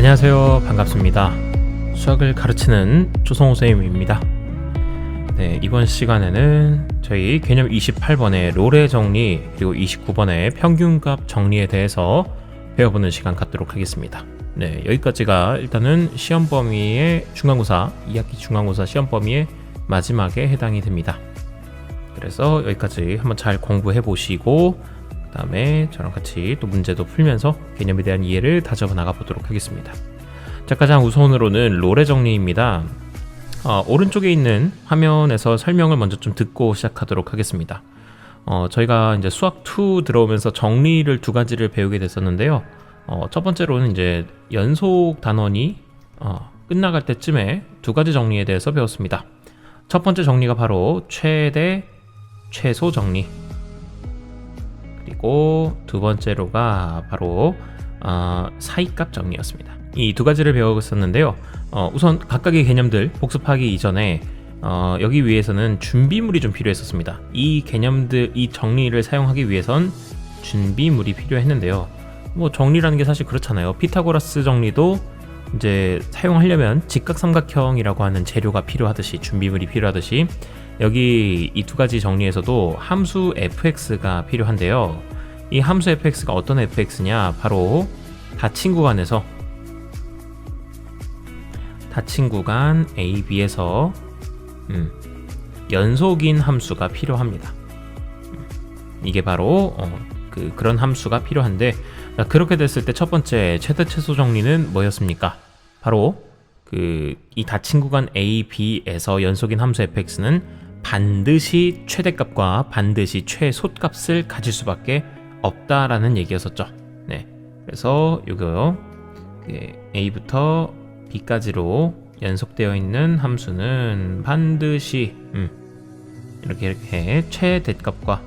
안녕하세요. 반갑습니다. 수학을 가르치는 조성호 선생님입니다. 네, 이번 시간에는 저희 개념 28번의 롤의 정리 그리고 29번의 평균값 정리에 대해서 배워보는 시간 갖도록 하겠습니다. 네, 여기까지가 일단은 시험 범위의 중간고사 2학기 중간고사 시험 범위의 마지막에 해당이 됩니다. 그래서 여기까지 한번 잘 공부해 보시고 그 다음에 저랑 같이 또 문제도 풀면서 개념에 대한 이해를 다져봐 나가 보도록 하겠습니다. 자, 가장 우선으로는 롤의 정리입니다. 오른쪽에 있는 화면에서 설명을 먼저 좀 듣고 시작하도록 하겠습니다. 저희가 이제 수학 2 들어오면서 정리를 두 가지를 배우게 됐었는데요. 첫 번째로는 이제 연속 단원이 끝나갈 때쯤에 두 가지 정리에 대해서 배웠습니다. 첫 번째 정리가 바로 최대, 최소 정리. 그리고 두 번째로가 바로 사이값 정리였습니다. 이 두 가지를 배웠었는데요. 우선 각각의 개념들 복습하기 이전에 여기 위해서는 준비물이 좀 필요했었습니다. 이 개념들, 이 정리를 사용하기 위해선 준비물이 필요했는데요. 뭐 정리라는 게 사실 그렇잖아요. 피타고라스 정리도 이제 사용하려면 직각삼각형이라고 하는 재료가 필요하듯이, 준비물이 필요하듯이, 여기 이 두 가지 정리에서도 함수 fx가 필요한데요. 이 함수 fx가 어떤 fx냐, 바로 닫힌 구간에서 닫힌 구간 AB에서 연속인 함수가 필요합니다. 이게 바로 그런 함수가 필요한데, 그렇게 됐을 때 첫 번째 최대 최소 정리는 뭐였습니까? 바로 이 닫힌 구간 AB에서 연속인 함수 fx는 반드시 최대값과 반드시 최소값을 가질 수밖에 없다라는 얘기였었죠. 네, 그래서 이거 A부터 B까지로 연속되어 있는 함수는 반드시 이렇게 최대값과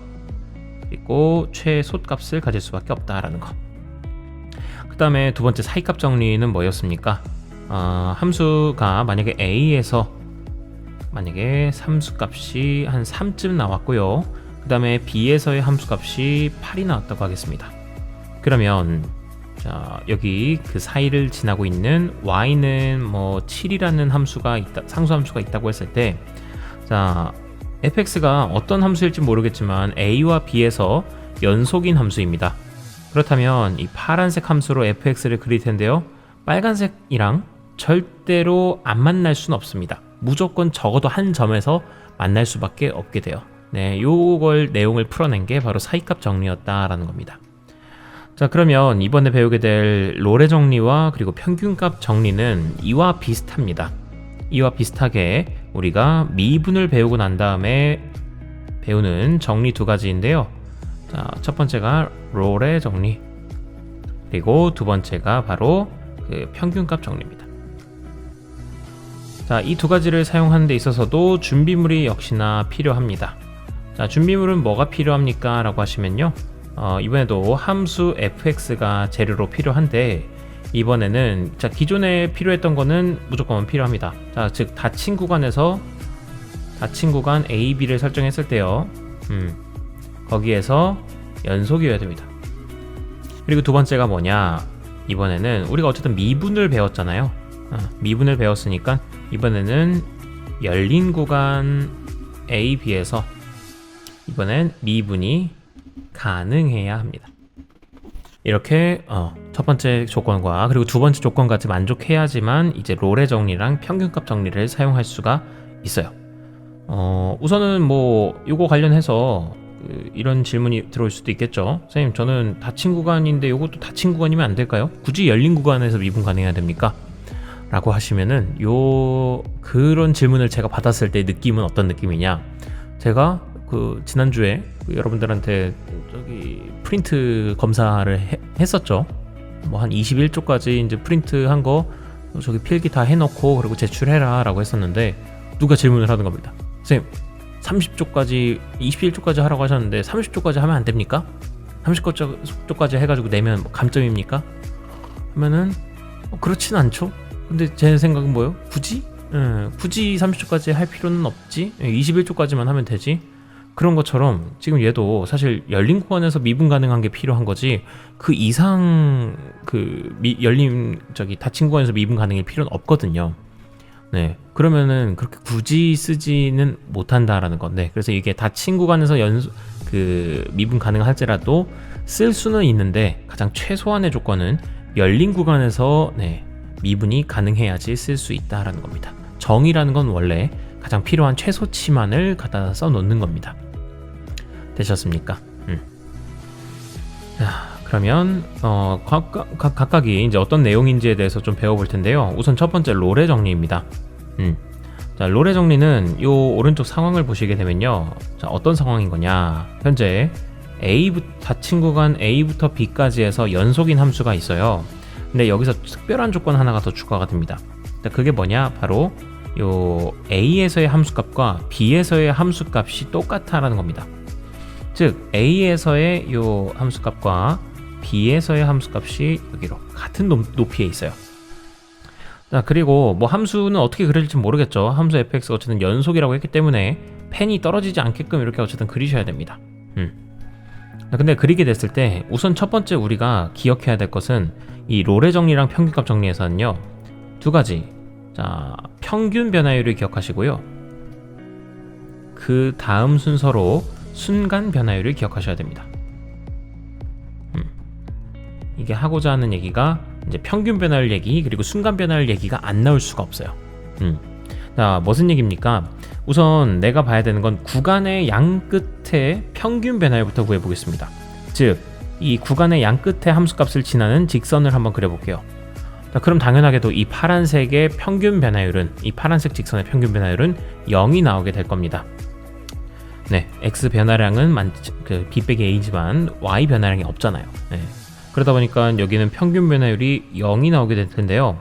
그리고 최소값을 가질 수밖에 없다라는 거. 그 다음에 두 번째 사이값 정리는 뭐였습니까? 함수가 만약에 A에서 만약에 함수값이 한 3쯤 나왔고요. 그 다음에 B에서의 함수값이 8이 나왔다고 하겠습니다. 그러면 자, 여기 그 사이를 지나고 있는 y는 뭐 7이라는 함수가 있다, 상수함수가 있다고 했을 때, 자, fx가 어떤 함수일지 모르겠지만 a와 b에서 연속인 함수입니다. 그렇다면 이 파란색 함수로 fx를 그릴 텐데요. 빨간색이랑 절대로 안 만날 수는 없습니다. 무조건 적어도 한 점에서 만날 수밖에 없게 돼요. 네, 요걸 내용을 풀어낸 게 바로 사이값 정리였다라는 겁니다. 자, 그러면 이번에 배우게 될 롤의 정리와 그리고 평균값 정리는 이와 비슷합니다. 이와 비슷하게 우리가 미분을 배우고 난 다음에 배우는 정리 두 가지인데요. 자, 첫 번째가 롤의 정리, 그리고 두 번째가 바로 평균값 정리입니다. 자, 이 두 가지를 사용하는 데 있어서도 준비물이 역시나 필요합니다. 자, 준비물은 뭐가 필요합니까? 라고 하시면요. 이번에도 함수 fx가 재료로 필요한데, 이번에는 자, 기존에 필요했던 거는 무조건 필요합니다. 자, 즉 닫힌 구간에서 닫힌 구간 AB를 설정했을 때요. 거기에서 연속이어야 됩니다. 그리고 두 번째가 뭐냐? 이번에는 우리가 어쨌든 미분을 배웠잖아요. 미분을 배웠으니까 이번에는 열린 구간 AB에서 이번엔 미분이 가능해야 합니다. 이렇게 첫 번째 조건과 그리고 두 번째 조건까지 만족해야지만 이제 롤의 정리랑 평균값 정리를 사용할 수가 있어요. 우선은 뭐 요거 관련해서 이런 질문이 들어올 수도 있겠죠. 선생님, 저는 닫힌 구간인데 요것도 닫힌 구간이면 안 될까요? 굳이 열린 구간에서 미분 가능해야 됩니까? 라고 하시면은 그런 질문을 제가 받았을 때 느낌은 어떤 느낌이냐? 제가 지난주에 여러분들한테 프린트 검사를 했었죠. 뭐 한 21쪽까지 이제 프린트 한 거 필기 다 해놓고 그리고 제출해라 라고 했었는데, 누가 질문을 하는 겁니다. 선생님, 30쪽까지 21쪽까지 하라고 하셨는데 30쪽까지 하면 안 됩니까? 30쪽까지 해가지고 내면 감점입니까? 하면은 그렇진 않죠. 근데 제 생각은 뭐예요? 굳이 30쪽까지 할 필요는 없지. 21쪽까지만 하면 되지. 그런 것처럼 지금 얘도 사실 열린 구간에서 미분 가능한 게 필요한 거지 그 이상 닫힌 구간에서 미분 가능일 필요는 없거든요. 네, 그러면은 그렇게 굳이 쓰지는 못한다라는 건데, 그래서 이게 닫힌 구간에서 미분 가능할지라도 쓸 수는 있는데 가장 최소한의 조건은 열린 구간에서 미분이 가능해야지 쓸 수 있다라는 겁니다. 정의라는 건 원래 가장 필요한 최소치만을 갖다 써 놓는 겁니다. 되셨습니까? 자, 그러면 각각이 이제 어떤 내용인지에 대해서 좀 배워볼 텐데요. 우선 첫 번째 롤의 정리입니다. 자, 롤의 정리는 요 오른쪽 상황을 보시게 되면요. 자, 어떤 상황인 거냐? 현재 닫힌 구간 A부터 B까지 해서 연속인 함수가 있어요. 근데 여기서 특별한 조건 하나가 더 추가가 됩니다. 자, 그게 뭐냐? 바로 요 A에서의 함수값과 B에서의 함수값이 똑같다라는 겁니다. 즉 A에서의 요 함수값과 B에서의 함수값이 여기로 같은 높이에 있어요. 자, 그리고 뭐 함수는 어떻게 그릴지 모르겠죠. 함수 fx가 어쨌든 연속이라고 했기 때문에 펜이 떨어지지 않게끔 이렇게 어쨌든 그리셔야 됩니다. 근데 그리게 됐을 때 우선 첫 번째 우리가 기억해야 될 것은 이 롤의 정리랑 평균값 정리에서는요, 두 가지. 자, 평균 변화율을 기억하시고요, 그 다음 순서로 순간 변화율을 기억하셔야 됩니다. 이게 하고자 하는 얘기가 이제 평균 변화율 얘기 그리고 순간 변화율 얘기가 안 나올 수가 없어요. 자, 무슨 얘기입니까? 우선 내가 봐야 되는 건 구간의 양 끝에 평균 변화율부터 구해보겠습니다. 즉, 이 구간의 양 끝에 함수값을 지나는 직선을 한번 그려볼게요. 자, 그럼 당연하게도 이 파란색의 평균 변화율은, 이 파란색 직선의 평균 변화율은 0이 나오게 될 겁니다. 네, x 변화량은 b 빼기 a지만 y 변화량이 없잖아요. 네. 그러다 보니까 여기는 평균 변화율이 0이 나오게 될 텐데요.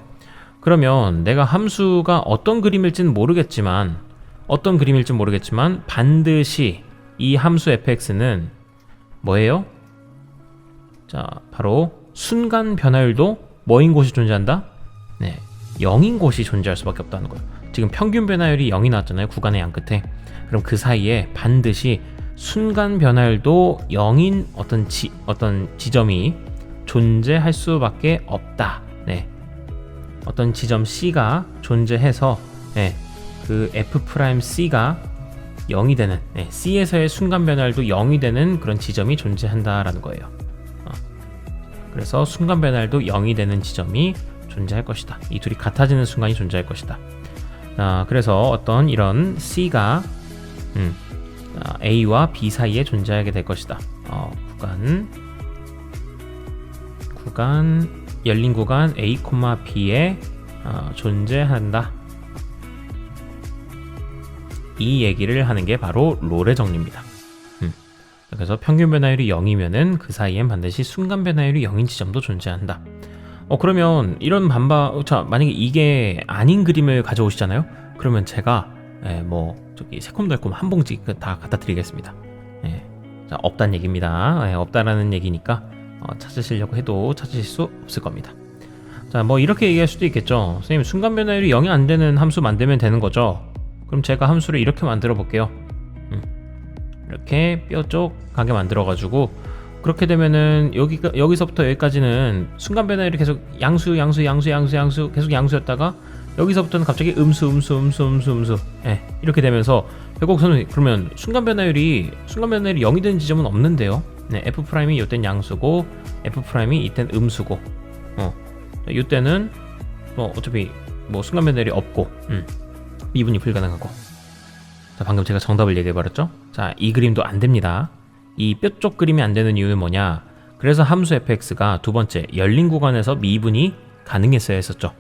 그러면 내가 함수가 어떤 그림일지는 모르겠지만 반드시 이 함수 fx는 뭐예요? 자, 바로 순간 변화율도 뭐인 곳이 존재한다? 네, 0인 곳이 존재할 수밖에 없다는 거예요. 지금 평균 변화율이 0이 나왔잖아요, 구간의 양 끝에. 그럼 그 사이에 반드시 순간 변화율도 0인 어떤 지점이 존재할 수밖에 없다. 네, 어떤 지점 C가 존재해서 그 F'C가 0이 되는, C에서의 순간 변화율도 0이 되는 그런 지점이 존재한다라는 거예요. 그래서 순간 변화율도 0이 되는 지점이 존재할 것이다. 이 둘이 같아지는 순간이 존재할 것이다. 그래서 어떤 이런 C가 A와 B 사이에 존재하게 될 것이다. 열린 구간 A, B에 존재한다. 이 얘기를 하는 게 바로 롤의 정리입니다. 그래서 평균 변화율이 0이면은 그 사이엔 반드시 순간 변화율이 0인 지점도 존재한다. 그러면 이런 만약에 이게 아닌 그림을 가져오시잖아요. 그러면 제가 새콤달콤 한 봉지 다 갖다 드리겠습니다. 자, 없다는 얘기입니다. 없다라는 얘기니까 찾으시려고 해도 찾으실 수 없을 겁니다. 자, 이렇게 얘기할 수도 있겠죠. 선생님, 순간 변화율이 0이 안 되는 함수 만들면 되는 거죠. 그럼 제가 함수를 이렇게 만들어 볼게요. 이렇게 뾰족하게 만들어 가지고, 그렇게 되면은 여기서부터 여기까지는 순간 변화율이 계속 양수 계속 양수였다가 여기서부터는 갑자기 음수 이렇게 되면서 결국 저는 그러면 순간 변화율이 0이 되는 지점은 없는데요. 네, F'이 이땐 양수고 F'이 이땐 음수고 이때는 어차피 순간 변화율이 없고 미분이 불가능하고. 자, 방금 제가 정답을 얘기해버렸죠? 자, 이 그림도 안 됩니다. 이 뾰족 그림이 안 되는 이유는 뭐냐? 그래서 함수 fx가 두 번째 열린 구간에서 미분이 가능했어야 했었죠.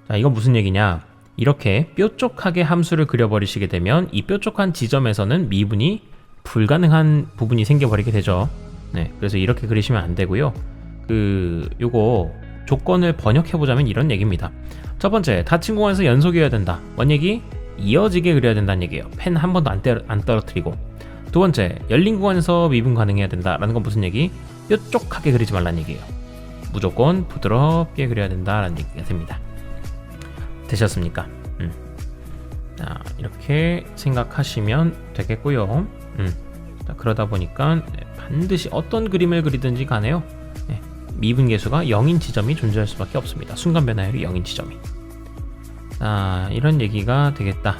자, 이건 무슨 얘기냐? 이렇게 뾰족하게 함수를 그려버리시게 되면 이 뾰족한 지점에서는 미분이 불가능한 부분이 생겨버리게 되죠. 네, 그래서 이렇게 그리시면 안 되고요. 요거 조건을 번역해보자면 이런 얘기입니다. 첫 번째, 닫힌 구간에서 연속이어야 된다. 뭔 얘기? 이어지게 그려야 된다는 얘기예요. 펜 한 번도 안 떨어뜨리고. 두 번째, 열린 구간에서 미분 가능해야 된다라는 건 무슨 얘기? 뾰족하게 그리지 말라는 얘기예요. 무조건 부드럽게 그려야 된다라는 얘기가 됩니다. 되셨습니까? 자, 이렇게 생각하시면 되겠고요. 자, 그러다 보니까 반드시 어떤 그림을 그리든지 간에요, 미분계수가 0인 지점이 존재할 수밖에 없습니다. 순간 변화율이 0인 지점이. 자, 이런 얘기가 되겠다.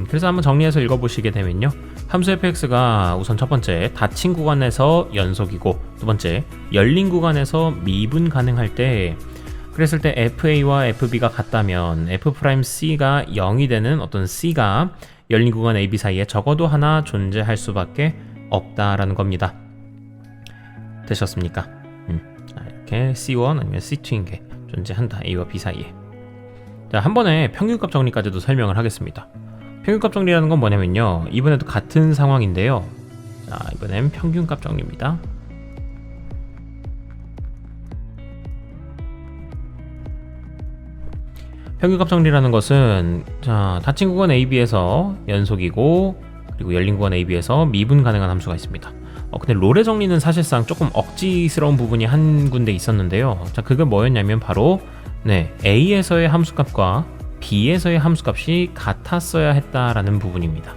그래서 한번 정리해서 읽어보시게 되면요, 함수 fx가 우선 첫 번째 닫힌 구간에서 연속이고, 두 번째 열린 구간에서 미분 가능할 때, 그랬을 때 fa와 fb가 같다면 f'c가 0이 되는 어떤 c가 열린 구간 ab 사이에 적어도 하나 존재할 수밖에 없다라는 겁니다. 되셨습니까? 이렇게 c1 아니면 c2인 게 존재한다, a와 b 사이에. 자, 한 번에 평균값 정리까지도 설명을 하겠습니다. 평균값 정리라는 건 뭐냐면요, 이번에도 같은 상황인데요. 자, 이번엔 평균값 정리입니다. 평균값 정리라는 것은, 자, 닫힌 구간 AB에서 연속이고, 그리고 열린 구간 AB에서 미분 가능한 함수가 있습니다. 근데 롤의 정리는 사실상 조금 억지스러운 부분이 한 군데 있었는데요. 자, 그게 뭐였냐면 바로 A에서의 함수값과 B에서의 함수값이 같았어야 했다라는 부분입니다.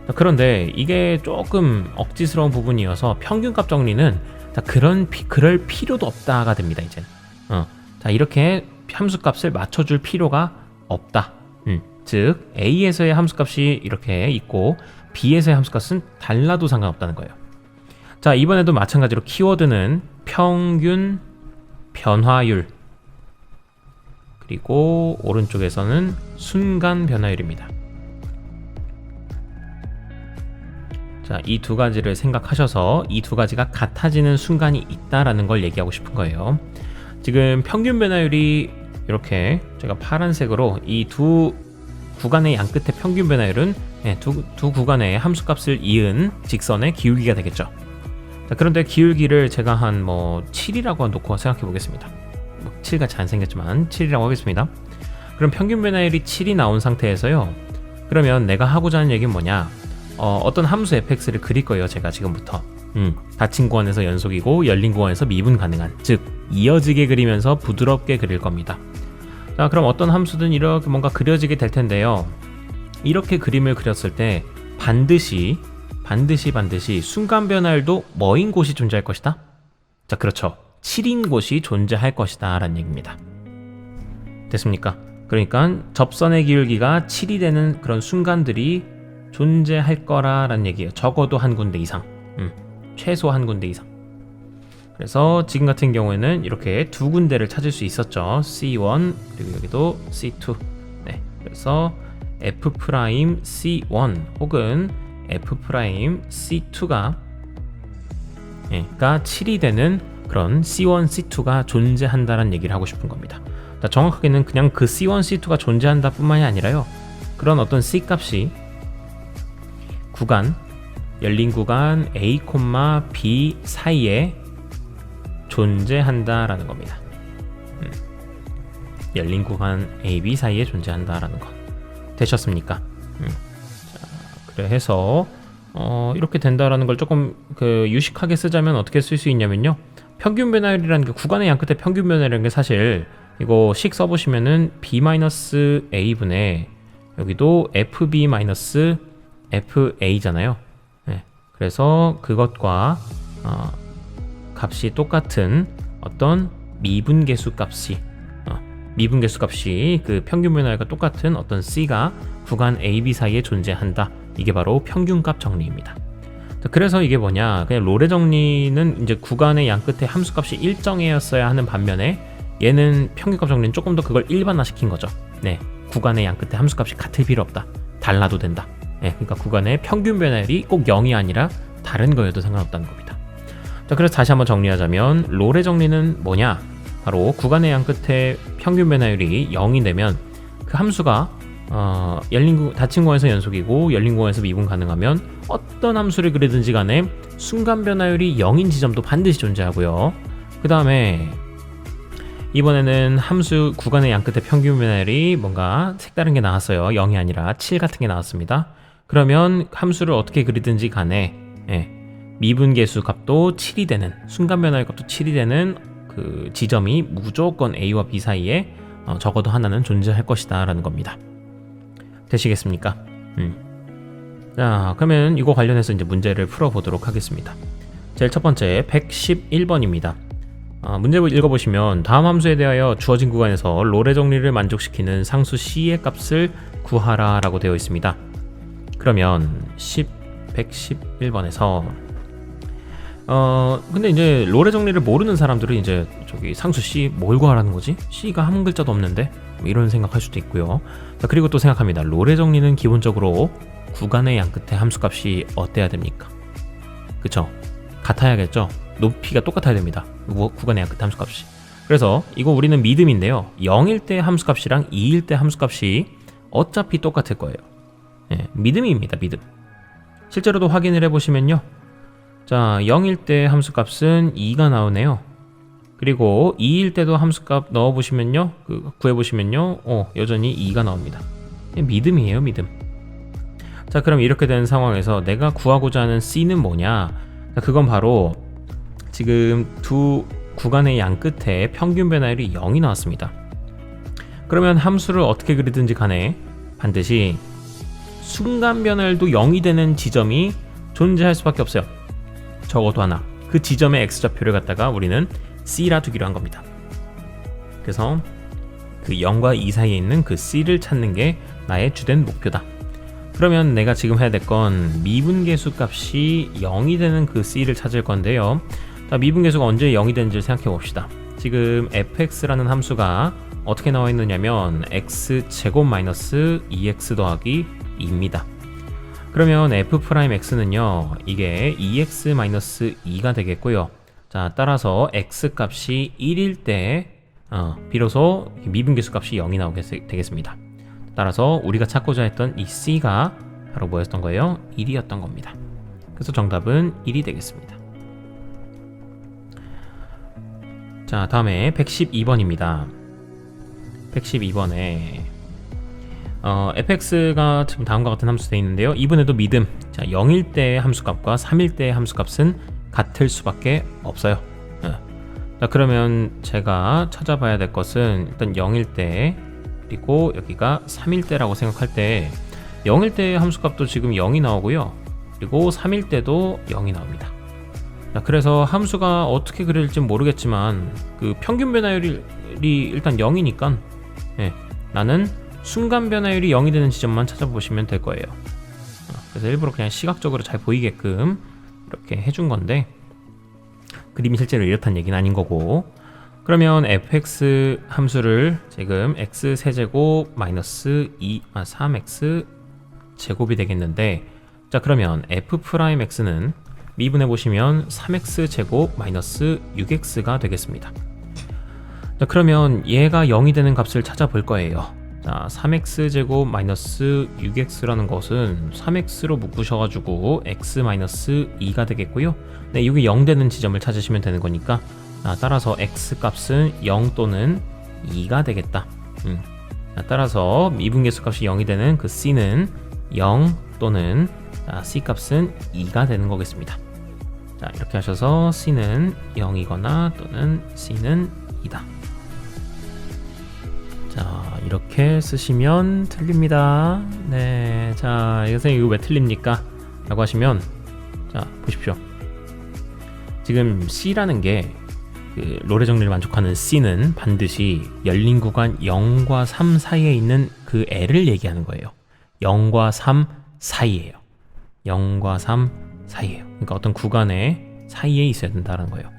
자, 그런데 이게 조금 억지스러운 부분이어서 평균값 정리는 그럴 필요도 없다가 됩니다, 이제는. 자, 이렇게 함수값을 맞춰줄 필요가 없다. 즉 A에서의 함수값이 이렇게 있고 B에서의 함수값은 달라도 상관없다는 거예요. 자, 이번에도 마찬가지로 키워드는 평균 변화율, 그리고 오른쪽에서는 순간 변화율입니다. 자, 이 두 가지를 생각하셔서 이 두 가지가 같아지는 순간이 있다라는 걸 얘기하고 싶은 거예요. 지금 평균 변화율이 이렇게 제가 파란색으로 이 두 구간의 양 끝에 평균 변화율은 두 구간의 함수값을 이은 직선의 기울기가 되겠죠. 자, 그런데 기울기를 제가 한 7이라고 놓고 생각해 보겠습니다. 7같이 안 생겼지만 7이라고 하겠습니다. 그럼 평균 변화율이 7이 나온 상태에서요, 그러면 내가 하고자 하는 얘기는 뭐냐, 어떤 함수 fx를 그릴 거예요. 제가 지금부터 닫힌 구간에서 연속이고 열린 구간에서 미분 가능한, 즉 이어지게 그리면서 부드럽게 그릴 겁니다. 자, 그럼 어떤 함수든 이렇게 뭔가 그려지게 될 텐데요, 이렇게 그림을 그렸을 때 반드시 순간 변화율도 뭐인 곳이 존재할 것이다? 자, 그렇죠. 7인 곳이 존재할 것이다 라는 얘기입니다. 됐습니까? 그러니까 접선의 기울기가 7이 되는 그런 순간들이 존재할 거라는 얘기예요. 적어도 한 군데 이상, 최소 한 군데 이상. 그래서 지금 같은 경우에는 이렇게 두 군데를 찾을 수 있었죠. C1 그리고 여기도 C2. 그래서 F'C1 혹은 F'C2가 7이 되는 그런 C1, C2가 존재한다는 얘기를 하고 싶은 겁니다. 자, 정확하게는 그냥 그 C1, C2가 존재한다 뿐만이 아니라요, 그런 어떤 C 값이 구간, 열린 구간 A, B 사이에 존재한다라는 겁니다. 열린 구간 A, B 사이에 존재한다라는 거. 되셨습니까? 자, 그래서 이렇게 된다라는 걸 조금 유식하게 쓰자면 어떻게 쓸 수 있냐면요, 평균 변화율이라는 게 구간의 양 끝에 평균 변화율이라는 게 사실 이거 식 써보시면은 B-A분의 여기도 FB-FA잖아요. 그래서 그것과 값이 똑같은 어떤 미분계수 값이 그 평균 변화율과 똑같은 어떤 C가 구간 AB 사이에 존재한다. 이게 바로 평균값 정리입니다. 그래서 이게 뭐냐, 그냥 롤의 정리는 이제 구간의 양 끝에 함수값이 일정해였어야 하는 반면에 얘는 평균값 정리는 조금 더 그걸 일반화시킨 거죠. 구간의 양 끝에 함수값이 같을 필요 없다. 달라도 된다. 그러니까 구간의 평균 변화율이 꼭 0이 아니라 다른 거여도 상관없다는 겁니다. 자, 그래서 다시 한번 정리하자면 롤의 정리는 뭐냐, 바로 구간의 양 끝에 평균 변화율이 0이 되면 그 함수가 닫힌 구간에서 연속이고 열린 구간에서 미분 가능하면 어떤 함수를 그리든지 간에 순간 변화율이 0인 지점도 반드시 존재하고요. 그 다음에 이번에는 함수 구간의 양 끝에 평균 변화율이 뭔가 색다른 게 나왔어요. 0이 아니라 7 같은 게 나왔습니다. 그러면 함수를 어떻게 그리든지 간에 미분계수 값도 7이 되는, 순간 변화율 값도 7이 되는 그 지점이 무조건 A와 B 사이에 적어도 하나는 존재할 것이다 라는 겁니다. 되시겠습니까? 자, 그러면 이거 관련해서 이제 문제를 풀어보도록 하겠습니다. 제일 첫 번째 111번입니다. 문제를 읽어보시면 다음 함수에 대하여 주어진 구간에서 롤의 정리를 만족시키는 상수 c의 값을 구하라 라고 되어 있습니다. 그러면 111번에서 근데 이제 롤의 정리를 모르는 사람들은 이제 저기 상수 c 뭘 구하라는 거지? c가 한 글자도 없는데? 뭐 이런 생각할 수도 있고요. 자, 그리고 또 생각합니다. 롤의 정리는 기본적으로 구간의 양 끝에 함수값이 어때야 됩니까? 그쵸? 같아야겠죠? 높이가 똑같아야 됩니다. 구간의 양 끝에 함수값이. 그래서 이거 우리는 믿음인데요. 0일 때 함수값이랑 2일 때 함수값이 어차피 똑같을 거예요. 예, 믿음입니다. 믿음. 실제로도 확인을 해보시면요. 자, 0일 때 함수값은 2가 나오네요. 그리고 2일 때도 함수값 넣어보시면요. 구해보시면요. 여전히 2가 나옵니다. 믿음이에요. 믿음. 자, 그럼 이렇게 된 상황에서 내가 구하고자 하는 C는 뭐냐? 자, 그건 바로 지금 두 구간의 양 끝에 평균 변화율이 0이 나왔습니다. 그러면 함수를 어떻게 그리든지 간에 반드시 순간 변화율도 0이 되는 지점이 존재할 수밖에 없어요. 적어도 하나. 그 지점의 x좌표를 갖다가 우리는 C라 두기로 한 겁니다. 그래서 그 0과 2 사이에 있는 그 C를 찾는 게 나의 주된 목표다. 그러면 내가 지금 해야 될 건 미분계수 값이 0이 되는 그 C를 찾을 건데요. 미분계수가 언제 0이 되는지를 생각해 봅시다. 지금 fx라는 함수가 어떻게 나와 있느냐면 x제곱 마이너스 2x 더하기 2입니다. 그러면 f'x는요, 이게 2x 마이너스 2가 되겠고요. 자, 따라서 x 값이 1일 때 비로소 미분계수 값이 0이 나오게 되겠습니다. 따라서 우리가 찾고자 했던 이 c가 바로 뭐였던 거예요? 1이었던 겁니다. 그래서 정답은 1이 되겠습니다. 자, 다음에 112번입니다. 112번에 fx가 지금 다음과 같은 함수 되어 있는데요. 이번에도 믿음. 자, 0일 때의 함수값과 3일 때의 함수값은 같을 수밖에 없어요. 자, 그러면 제가 찾아봐야 될 것은 일단 0일 때 그리고 여기가 3일 때라고 생각할 때 0일 때의 함수값도 지금 0이 나오고요. 그리고 3일 때도 0이 나옵니다. 자, 그래서 함수가 어떻게 그릴지 모르겠지만 그 평균 변화율이 일단 0이니까 나는 순간 변화율이 0이 되는 지점만 찾아보시면 될 거예요. 그래서 일부러 그냥 시각적으로 잘 보이게끔 이렇게 해준 건데 그림이 실제로 이렇다는 얘기는 아닌 거고, 그러면 fx 함수를 지금 x 세제곱 마이너스 3x 제곱이 되겠는데, 자, 그러면 f'x는 미분해 보시면 3x 제곱 마이너스 6x가 되겠습니다. 자, 그러면 얘가 0이 되는 값을 찾아볼 거예요. 자, 3x 제곱 마이너스 6x라는 것은 3x로 묶으셔가지고 x 마이너스 2가 되겠고요. 네, 이게 0 되는 지점을 찾으시면 되는 거니까 따라서 x 값은 0 또는 2가 되겠다. 따라서 미분계수 값이 0이 되는 그 c는 0 또는 c 값은 2가 되는 거겠습니다. 자, 이렇게 하셔서 c는 0이거나 또는 c는 2다. 자, 이렇게 쓰시면 틀립니다. 네, 자, 선생님 이거 왜 틀립니까? 라고 하시면, 자, 보십시오. 지금 C라는 게 그 롤의 정리를 만족하는 C는 반드시 열린 구간 0과 3 사이에 있는 그 L을 얘기하는 거예요. 0과 3 사이에요. 0과 3 사이에요. 그러니까 어떤 구간의 사이에 있어야 된다는 거예요.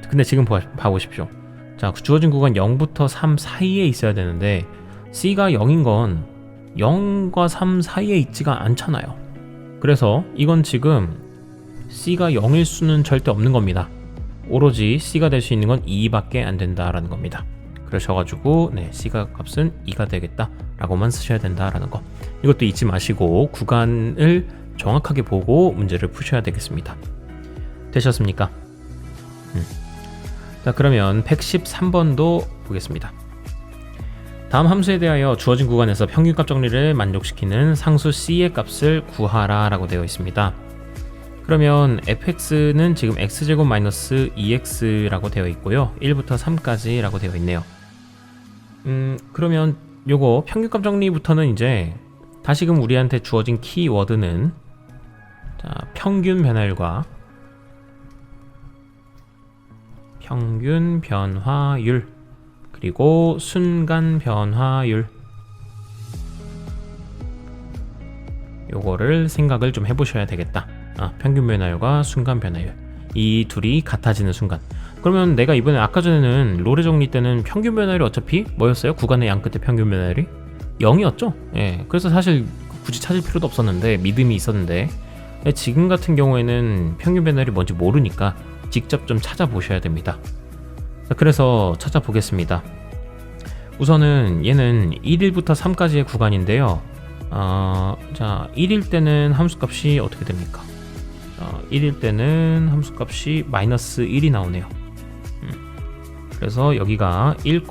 근데 지금 봐보십시오. 자, 주어진 구간 0부터 3 사이에 있어야 되는데 C가 0인 건 0과 3 사이에 있지가 않잖아요. 그래서 이건 지금 C가 0일 수는 절대 없는 겁니다. 오로지 C가 될 수 있는 건 2밖에 안 된다라는 겁니다. 그러셔가지고 C가 값은 2가 되겠다 라고만 쓰셔야 된다라는 거, 이것도 잊지 마시고 구간을 정확하게 보고 문제를 푸셔야 되겠습니다. 되셨습니까? 자, 그러면 113번도 보겠습니다. 다음 함수에 대하여 주어진 구간에서 평균값 정리를 만족시키는 상수 c의 값을 구하라 라고 되어 있습니다. 그러면 fx는 지금 x제곱 마이너스 2x라고 되어 있고요. 1부터 3까지 라고 되어 있네요. 그러면 요거 평균값 정리부터는 이제 다시금 우리한테 주어진 키워드는 평균 변화율과 평균 변화율 그리고 순간 변화율 요거를 생각을 좀 해보셔야 되겠다. 평균 변화율과 순간 변화율 이 둘이 같아지는 순간 그러면 내가 이번에 아까 전에는 롤의 정리 때는 평균 변화율이 어차피 뭐였어요? 구간의 양 끝에 평균 변화율이 0이었죠? 예, 그래서 사실 굳이 찾을 필요도 없었는데 믿음이 있었는데 지금 같은 경우에는 평균 변화율이 뭔지 모르니까 직접 좀 찾아보셔야 됩니다. 자, 그래서 찾아보겠습니다. 우선은 얘는 1일부터 3까지의 구간인데요. 자, 1일 때는 함수값이 어떻게 됩니까? 1일 때는 함수값이 마이너스 1이 나오네요. 그래서 여기가 1,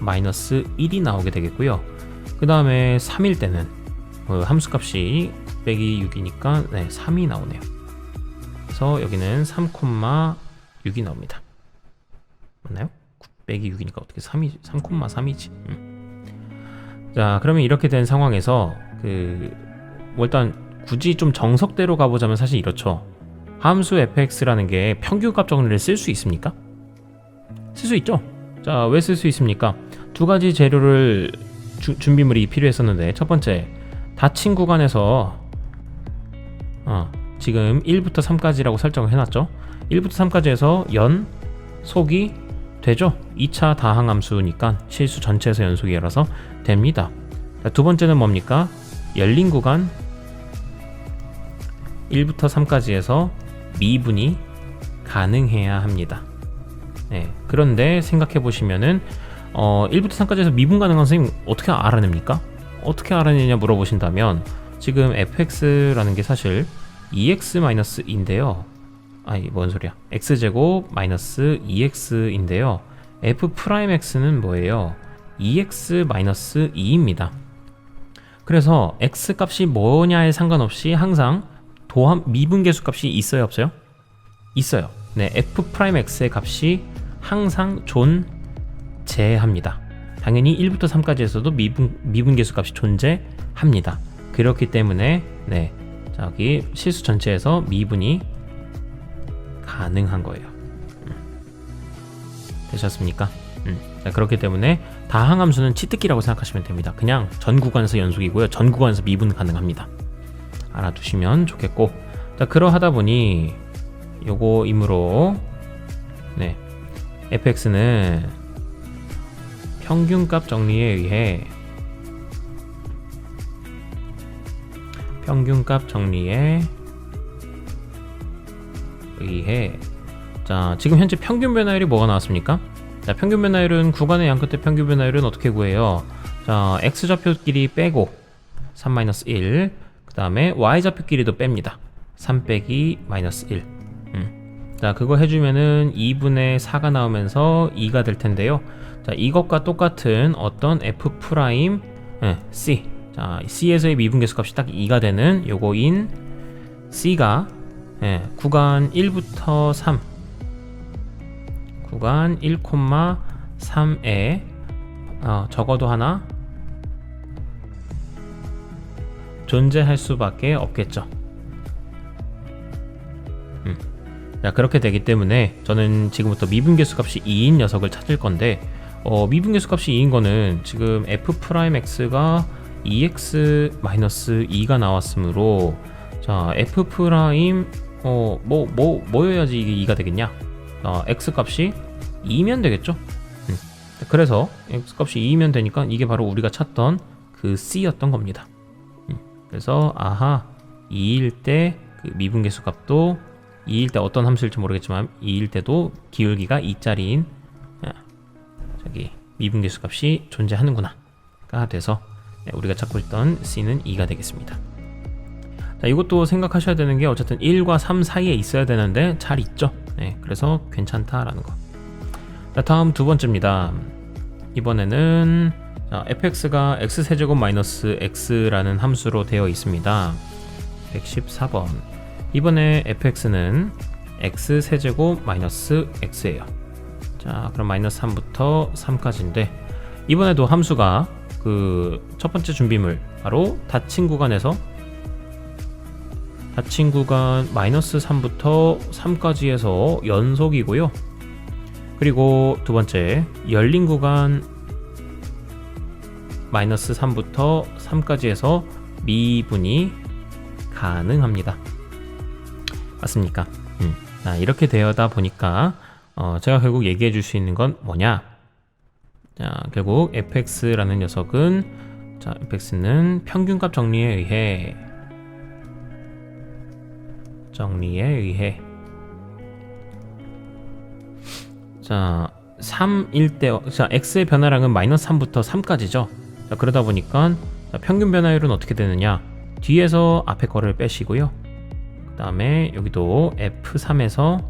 마이너스 1이 나오게 되겠고요. 그 다음에 3일 때는 함수값이 9 빼기 6이니까 3이 나오네요. 그래서 여기는 3, 6이 나옵니다. 맞나요? 9 빼기 6이니까 어떻게 3이 3,3이지. 자, 그러면 이렇게 된 상황에서 뭐 일단 굳이 좀 정석대로 가보자면 사실 이렇죠. 함수 fx라는 게 평균값 정리를 쓸 수 있습니까? 쓸 수 있죠. 자, 왜 쓸 수 있습니까? 두 가지 재료를 준비물이 필요했었는데 첫 번째 닫힌 구간에서 지금 1부터 3까지라고 설정을 해놨죠. 1부터 3까지 해서 연속이 되죠. 2차 다항함수니까 실수 전체에서 연속이라서 됩니다. 자, 두 번째는 뭡니까? 열린 구간 1부터 3까지 해서 미분이 가능해야 합니다. 네, 그런데 생각해 보시면은 1부터 3까지 해서 미분 가능한 선생님 어떻게 알아냅니까? 어떻게 알아내냐 물어보신다면 지금 fx라는 게 사실 2x-2인데요. 아니 뭔 소리야? x제곱 마이너스 2x인데요. f'x는 뭐예요? 2x-2입니다. 그래서 x 값이 뭐냐에 상관없이 항상 미분계수 값이 있어요, 없어요? 있어요. 네, f'x의 값이 항상 존재합니다. 당연히 1부터 3까지 해서도 미분계수 값이 존재합니다. 그렇기 때문에 저기 실수 전체에서 미분이 가능한 거예요. 되셨습니까? 자, 그렇기 때문에 다항함수는 치트키라고 생각하시면 됩니다. 그냥 전 구간에서 연속이고요. 전 구간에서 미분 가능합니다. 알아두시면 좋겠고, 자, 그러하다 보니 요거 이므로 fx는 평균값 정리에 의해 자, 지금 현재 평균 변화율이 뭐가 나왔습니까? 자, 평균 변화율은 구간의 양 끝에 평균 변화율은 어떻게 구해요? 자, x좌표끼리 빼고 3-1, 그 다음에 y좌표끼리도 뺍니다. 3 빼기 마이너스 1. 자, 그거 해주면은 2분의 4가 나오면서 2가 될 텐데요. 자, 이것과 똑같은 어떤 f' c. 자, c에서의 미분계수 값이 딱 2가 되는 요거인 c가 구간 1부터 3 구간 1,3에 적어도 하나 존재할 수밖에 없겠죠. 자, 그렇게 되기 때문에 저는 지금부터 미분계수 값이 2인 녀석을 찾을 건데 미분계수 값이 2인 거는 지금 f'x가 2x-2가 나왔으므로 자, f' 뭐여야지 이게 2가 되겠냐? x 값이 2면 되겠죠? 그래서 x 값이 2면 되니까 이게 바로 우리가 찾던 그 c였던 겁니다. 그래서 2일 때 그 미분계수 값도 2일 때 어떤 함수일지 모르겠지만 2일 때도 기울기가 2짜리인 저기 미분계수 값이 존재하는구나가 돼서 우리가 찾고 있던 c는 2가 되겠습니다. 자, 이것도 생각하셔야 되는 게 어쨌든 1과 3 사이에 있어야 되는데 잘 있죠. 그래서 괜찮다라는 거. 자, 다음 두 번째입니다. 이번에는 자, fx가 x세제곱 마이너스 x라는 함수로 되어 있습니다. 114번. 이번에 fx는 x세제곱 마이너스 x예요. 자, 그럼 마이너스 3부터 3까지인데 이번에도 함수가 그 첫 번째 준비물 바로 닫힌 구간에서 닫힌 구간 마이너스 3부터 3까지 해서 연속이고요. 그리고 두 번째 열린 구간 마이너스 3부터 3까지 해서 미분이 가능합니다. 맞습니까? 이렇게 되어다 보니까 제가 결국 얘기해 줄 수 있는 건 뭐냐? 자, 결국 fx라는 녀석은 fx는 평균값 정리에 의해 자 3일 때 x의 변화량은 마이너스 3부터 3까지죠. 자, 그러다 보니까 평균 변화율은 어떻게 되느냐? 뒤에서 앞에 거를 빼시고요. 그 다음에 여기도 f3에서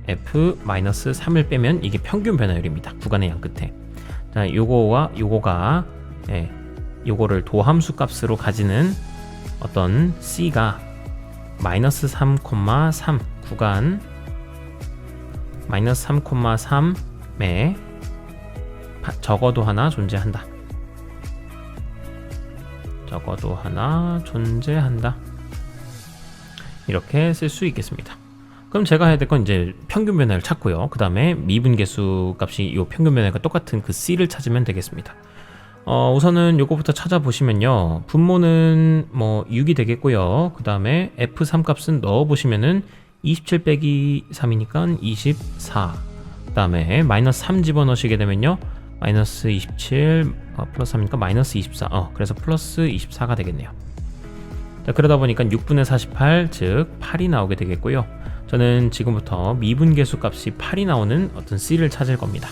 f-3을 빼면 이게 평균 변화율입니다. 구간의 양 끝에. 자, 요거와 요거가 요거를 도함수 값으로 가지는 어떤 c가 마이너스 3,3 구간 마이너스 3,3에 적어도 하나 존재한다. 적어도 하나 존재한다. 이렇게 쓸 수 있겠습니다. 그럼 제가 해야 될 건 이제 평균 변화를 찾고요. 그 다음에 미분계수 값이 이 평균 변화가 똑같은 그 c를 찾으면 되겠습니다. 우선은 요거부터 찾아보시면요. 분모는 뭐 6이 되겠고요. 그 다음에 f3 값은 넣어보시면은 27 빼기 3이니까 24. 그 다음에 마이너스 3 집어넣으시게 되면요. 마이너스 27 플러스 3이니까 마이너스 24. 그래서 플러스 24가 되겠네요. 자, 그러다 보니까 6분의 48, 즉 8이 나오게 되겠고요. 저는 지금부터 미분계수 값이 8이 나오는 어떤 c를 찾을 겁니다.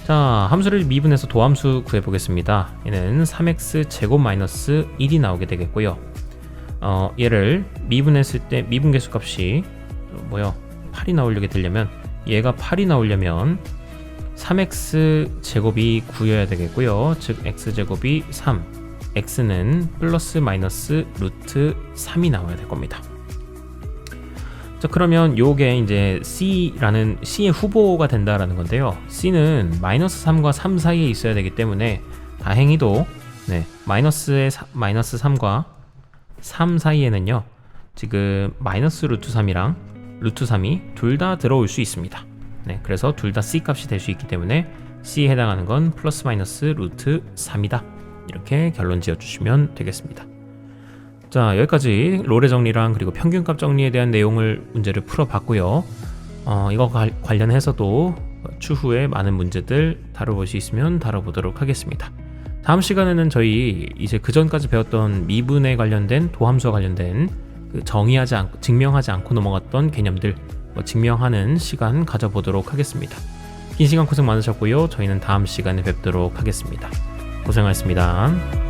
자, 함수를 미분해서 도함수 구해보겠습니다. 얘는 3x 제곱 마이너스 1이 나오게 되겠고요. 얘를 미분했을 때 미분계수 값이 8이 나오려게 되려면 얘가 8이 나오려면 3x 제곱이 9여야 되겠고요. 즉 x제곱이 3, x는 플러스 마이너스 루트 3이 나와야 될 겁니다. 자, 그러면 요게 이제 C라는 C의 후보가 된다라는 건데요. C는 마이너스 3과 3 사이에 있어야 되기 때문에 다행히도 마이너스 3과 3 사이에는요. 지금 마이너스 루트 3이랑 루트 3이 둘 다 들어올 수 있습니다. 그래서 둘 다 C 값이 될 수 있기 때문에 C에 해당하는 건 플러스 마이너스 루트 3이다. 이렇게 결론 지어주시면 되겠습니다. 자, 여기까지 롤의 정리랑 그리고 평균값 정리에 대한 내용을 문제를 풀어봤고요. 이거 관련해서도 추후에 많은 문제들 다뤄볼 수 있으면 다뤄보도록 하겠습니다. 다음 시간에는 저희 이제 그 전까지 배웠던 미분에 관련된 도함수와 관련된 그 증명하지 않고 넘어갔던 개념들 증명하는 시간 가져보도록 하겠습니다. 긴 시간 고생 많으셨고요. 저희는 다음 시간에 뵙도록 하겠습니다. 고생하셨습니다.